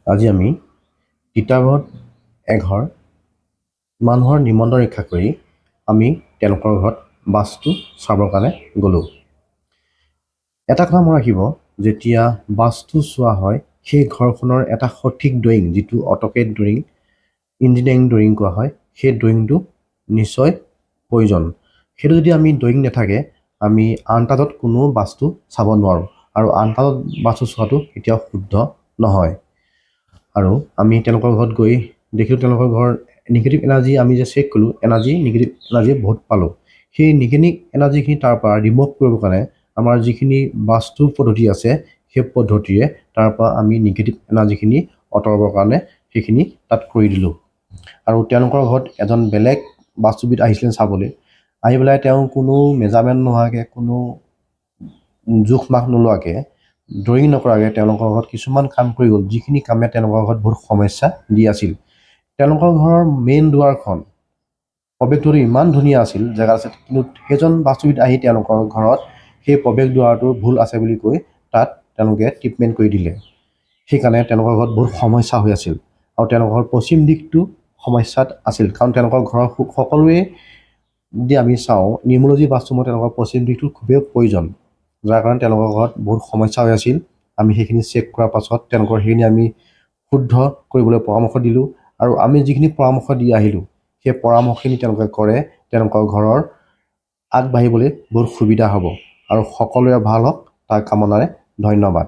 আজি আমি তিতাবৰত এঘৰ মানুহৰ নিমন্ত্ৰণ ৰক্ষা কৰি আমি তেওঁলোকৰ ঘৰত বাস্তু চাবৰ কাৰণে গ'লোঁ। এটা কথা মনত ৰাখিব, যেতিয়া বাস্তু চোৱা হয় সেই ঘৰখনৰ এটা সঠিক ড্ৰয়িং, যিটো অট'কেড ড্ৰয়িং, ইঞ্জিনিয়াৰিং ড্ৰয়িং কোৱা হয়, সেই ড্ৰয়িংটো নিশ্চয় প্ৰয়োজন। সেইটো যদি আমি ড্ৰয়িং নাথাকে আমি আন্তাজত কোনো বাস্তু চাব নোৱাৰোঁ, আৰু আন্তাজত বাস্তু চোৱাটো কেতিয়াও শুদ্ধ নহয়। আৰু আমি তেওঁলোকৰ ঘৰত গৈ দেখিলোঁ তেওঁলোকৰ ঘৰৰ নিগেটিভ এনাৰ্জি আমি যে চেক কৰিলোঁ, নিগেটিভ এনাৰ্জি বহুত পালোঁ। সেই নিগেটিভ এনাৰ্জিখিনি তাৰ পৰা ৰিমুভ কৰিবৰ কাৰণে আমাৰ যিখিনি বাস্তু পদ্ধতি আছে সেই পদ্ধতিৰে তাৰ পৰা আমি নিগেটিভ এনাৰ্জিখিনি আঁতৰাবৰ কাৰণে সেইখিনি তাত কৰি দিলোঁ। আৰু তেওঁলোকৰ ঘৰত এজন বেলেগ বাস্তুবিদ আহিছিলে চাবলৈ। আহি পেলাই তেওঁ কোনো মেজাৰমেণ্ট নোহোৱাকৈ, কোনো জোখ মাখ নোলোৱাকৈ, ড্ৰয়িং নকৰাকৈ তেওঁলোকৰ ঘৰত কিছুমান কাম কৰি গ'ল, যিখিনি কামে তেওঁলোকৰ ঘৰত বহুত সমস্যা দি আছিল। তেওঁলোকৰ ঘৰৰ মেইন দুৱাৰখন প্ৰৱেশদ্বাৰটো ইমান ধুনীয়া আছিল, জেগা আছে, কিন্তু সেইজন বাস্তুবিদ আহি তেওঁলোকৰ ঘৰত সেই প্ৰৱেশ দুৱাৰটোৰ ভুল আছে বুলি কৈ তাত তেওঁলোকে ট্ৰিটমেণ্ট কৰি দিলে। সেইকাৰণে তেওঁলোকৰ ঘৰত বহুত সমস্যা হৈ আছিল, আৰু তেওঁলোকৰ পশ্চিম দিশটো সমস্যাত আছিল। কাৰণ তেওঁলোকৰ ঘৰৰ সকলোৱে যদি আমি চাওঁ নিউমৰলজি বাস্তুমতে তেওঁলোকৰ পশ্চিম দিশটো খুবেই প্ৰয়োজন, যাৰ কাৰণে তেওঁলোকৰ ঘৰত বহুত সমস্যা হৈ আছিল। আমি সেইখিনি চেক কৰাৰ পাছত তেওঁলোকৰ সেইখিনি আমি শুদ্ধ কৰিবলৈ পৰামৰ্শ দিলোঁ, আৰু আমি যিখিনি পৰামৰ্শ দি আহিলোঁ সেই পৰামৰ্শখিনি তেওঁলোকে কৰে, তেওঁলোকৰ ঘৰৰ আগবাঢ়িবলৈ বহুত সুবিধা হ'ব। আৰু সকলোৰে ভাল হওক তাৰ কামনাৰে ধন্যবাদ।